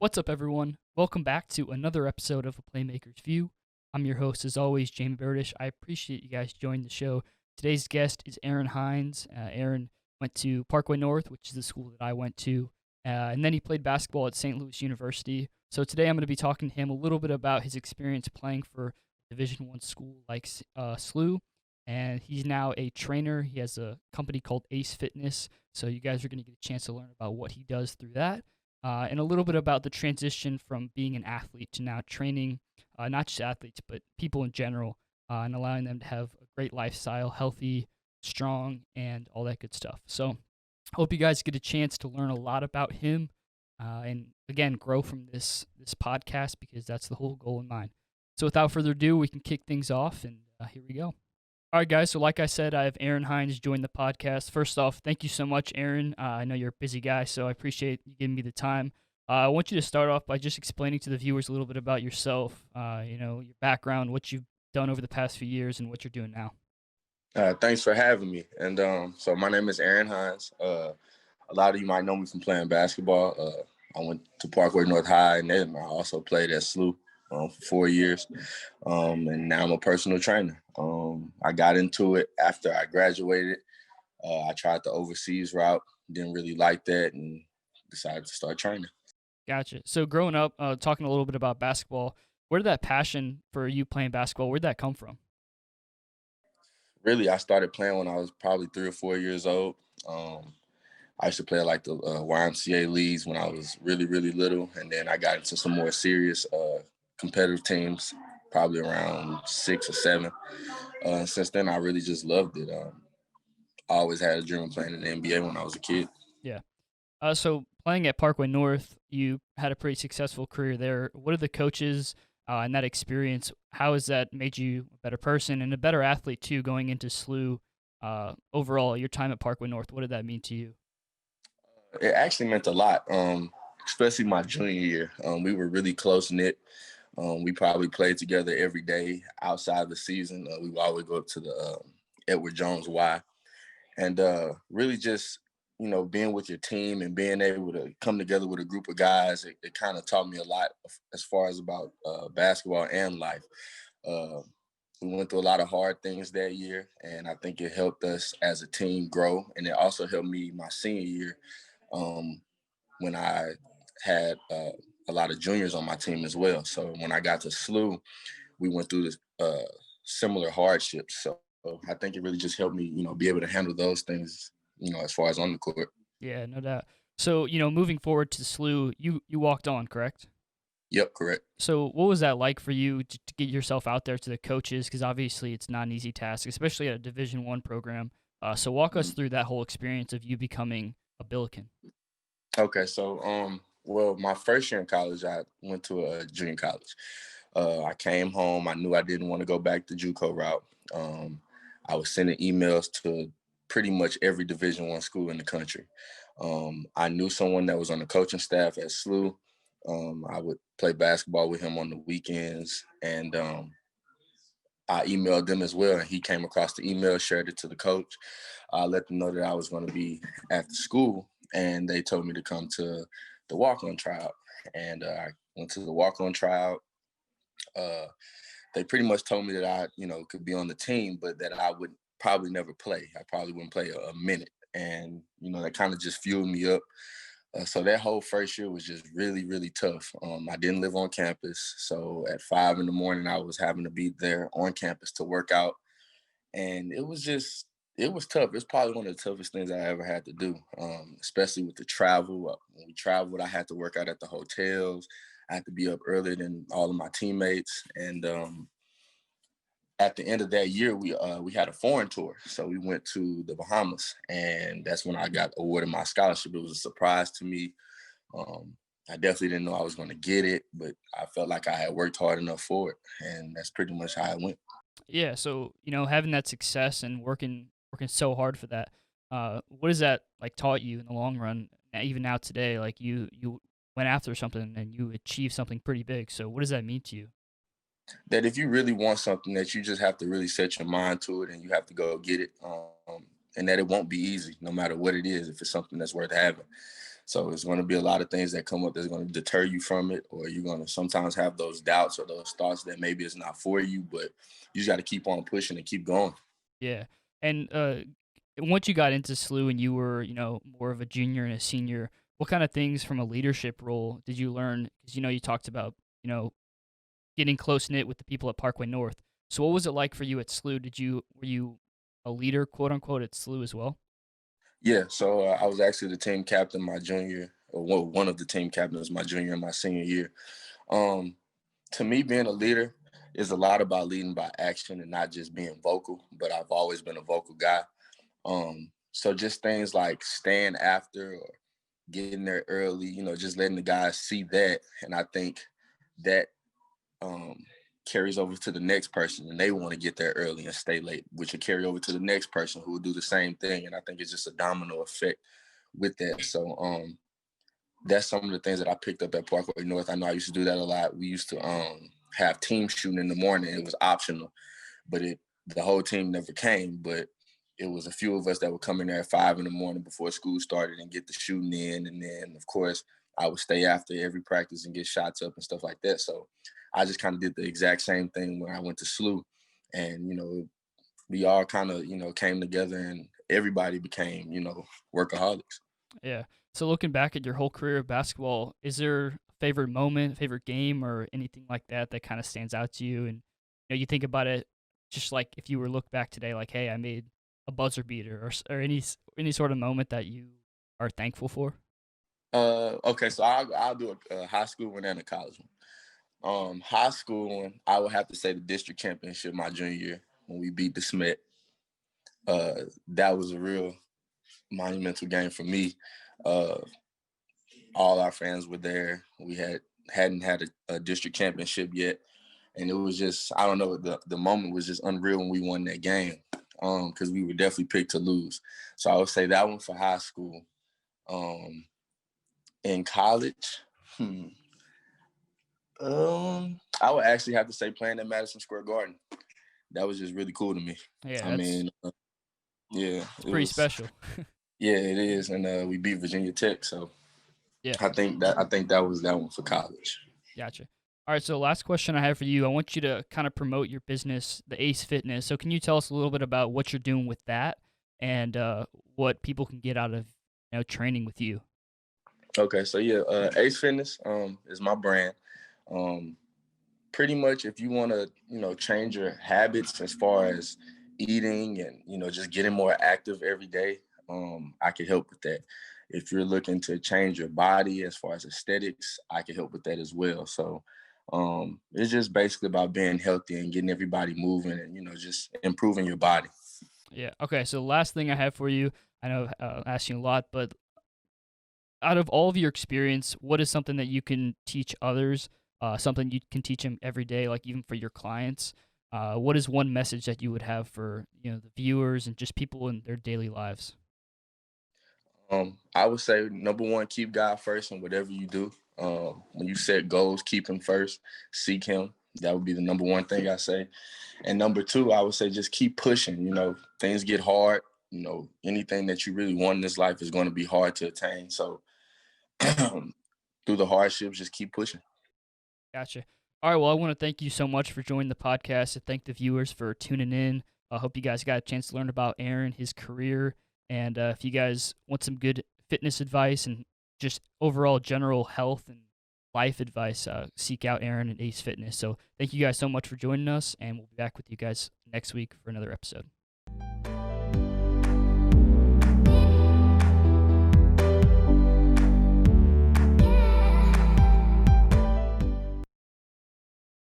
What's up, everyone? Welcome back to another episode of A Playmakers View. I'm your host, as always, Jamie Burdish. I appreciate you guys joining the show. Today's guest is Aaron Hines. Aaron went to Parkway North, which is the school that I went to, and then he played basketball at St. Louis University. So today I'm going to be talking to him a little bit about his experience playing for Division I school like SLU, and he's now a trainer. He has a company called Ace Fitness, so you guys are going to get a chance to learn about what he does through that. And a little bit about the transition from being an athlete to now training not just athletes, but people in general, and allowing them to have a great lifestyle, healthy, strong, and all that good stuff. So, hope you guys get a chance to learn a lot about him, and again, grow from this podcast because that's the whole goal in mind. So, without further ado, we can kick things off, and here we go. All right, guys. So, like I said, I have Aaron Hines join the podcast. First off, thank you so much, Aaron. I know you're a busy guy, so I appreciate you giving me the time. I want you to start off by just explaining to the viewers a little bit about yourself, your background, what you've done over the past few years, and what you're doing now. Thanks for having me. And so my name is Aaron Hines. A lot of you might know me from playing basketball. I went to Parkway North High, and then I also played at SLU for 4 years. And now I'm a personal trainer. I got into it after I graduated. I tried the overseas route, didn't really like that, and decided to start training. Gotcha. So growing up, talking a little bit about basketball, where did that passion for you playing basketball, where'd that come from? Really, I started playing when I was probably 3 or 4 years old. I used to play like the YMCA leagues when I was really, really little. And then I got into some more serious competitive teams, probably around 6 or 7. Since then, I really just loved it. I always had a dream of playing in the NBA when I was a kid. Yeah. So playing at Parkway North, you had a pretty successful career there. What are the coaches and that experience? How has that made you a better person and a better athlete too, going into SLU? Overall, your time at Parkway North, what did that mean to you? It actually meant a lot, especially my junior year. We were really close-knit. We probably played together every day outside of the season. We would always go up to the Edward Jones Y. And really just, being with your team and being able to come together with a group of guys, it kind of taught me a lot as far as about basketball and life. Uh, we went through a lot of hard things that year, and I think it helped us as a team grow. And it also helped me my senior year when I had a lot of juniors on my team as well. So when I got to SLU, we went through this similar hardships. So I think it really just helped me, be able to handle those things, as far as on the court. Yeah, no doubt. So, moving forward to SLU, you walked on, correct? Yep, correct. So, what was that like for you to get yourself out there to the coaches? Because obviously, it's not an easy task, especially at a Division I program. So, walk us through that whole experience of you becoming a Billiken. Okay, so well, my first year in college, I went to a junior college. I came home. I knew I didn't want to go back the JUCO route. I was sending emails to pretty much every Division I school in the country. I knew someone that was on the coaching staff at SLU. I would play basketball with him on the weekends, and I emailed them as well. And he came across the email, shared it to the coach. I let them know that I was going to be at the school, and they told me to come to the walk-on tryout. And I went to the walk-on tryout. They pretty much told me that I, could be on the team, but that I would probably never play. I probably wouldn't play a minute. And, that kind of just fueled me up. So that whole first year was just really, really tough. I didn't live on campus. So at 5 a.m, I was having to be there on campus to work out. And it was tough. It's probably one of the toughest things I ever had to do, especially with the travel. When we traveled, I had to work out at the hotels. I had to be up earlier than all of my teammates. And at the end of that year, we had a foreign tour. So we went to the Bahamas, and that's when I got awarded my scholarship. It was a surprise to me. I definitely didn't know I was going to get it, but I felt like I had worked hard enough for it, and that's pretty much how it went. Yeah, so having that success and working so hard for that, what has that like taught you in the long run? Even now today, like you went after something and you achieved something pretty big. So what does that mean to you? That if you really want something, that you just have to really set your mind to it, and you have to go get it, and that it won't be easy, no matter what it is, if it's something that's worth having. So it's going to be a lot of things that come up that's going to deter you from it, or you're going to sometimes have those doubts or those thoughts that maybe it's not for you, but you just got to keep on pushing and keep going. Yeah. And once you got into SLU and you were, more of a junior and a senior, what kind of things from a leadership role did you learn? Because you talked about getting close knit with the people at Parkway North. So what was it like for you at SLU? Were you a leader, quote unquote, at SLU as well? Yeah, so I was actually the team captain my junior, or one of the team captains my junior and my senior year. Um, to me, being a leader is a lot about leading by action and not just being vocal. But I've always been a vocal guy. So just things like staying after or getting there early, just letting the guys see that, and I think that um, carries over to the next person, and they want to get there early and stay late, which will carry over to the next person who will do the same thing. And I think it's just a domino effect with that. So that's some of the things that I picked up at Parkway North. I know I used to do that a lot. We used to have team shooting in the morning. It was optional, but the whole team never came. But it was a few of us that would come in there at 5 a.m. before school started and get the shooting in. And then, of course, I would stay after every practice and get shots up and stuff like that. So I just kind of did the exact same thing when I went to SLU. And, we all kind of, came together and everybody became, workaholics. Yeah. So looking back at your whole career of basketball, is there a favorite moment, favorite game, or anything like that that kind of stands out to you? And you think about it, just like if you were look back today, like, hey, I made a buzzer beater, or any sort of moment that you are thankful for. Okay, so I'll do a high school one and a college one. High school one, I would have to say the district championship my junior year when we beat the Smet. That was a real monumental game for me. Uh, all our fans were there. We hadn't had a district championship yet, and it was just, I don't know, the moment was just unreal when we won that game, because we were definitely picked to lose. So I would say that one for high school. In college, I would actually have to say playing at Madison Square Garden. That was just really cool to me. Yeah, I that's mean, yeah, it's it pretty was. special. Yeah, it is, and we beat Virginia Tech. So Yeah, I think that was that one for college. gotcha. All right, so last question I have for you. I want you to kind of promote your business, the Ace Fitness. So can you tell us a little bit about what you're doing with that and what people can get out of training with you? Okay, so yeah, Ace Fitness is my brand. Um, Pretty much, if you want to, change your habits as far as eating and just getting more active every day, I can help with that. If you're looking to change your body as far as aesthetics, I can help with that as well. So it's just basically about being healthy and getting everybody moving and just improving your body. Yeah. Okay. So the last thing I have for you, I know I'm asking a lot, but out of all of your experience, what is something that you can teach others? Something you can teach them every day, like even for your clients. What is one message that you would have for the viewers and just people in their daily lives? I would say number one, keep God first in whatever you do. When you set goals, keep Him first, seek Him. That would be the number one thing I say. And number two, I would say just keep pushing. Things get hard. Anything that you really want in this life is going to be hard to attain. So through the hardships, just keep pushing. Gotcha. All right. Well, I want to thank you so much for joining the podcast and thank the viewers for tuning in. I hope you guys got a chance to learn about Aaron, his career, and if you guys want some good fitness advice and just overall general health and life advice, seek out Aaron and Ace Fitness. So thank you guys so much for joining us, and we'll be back with you guys next week for another episode.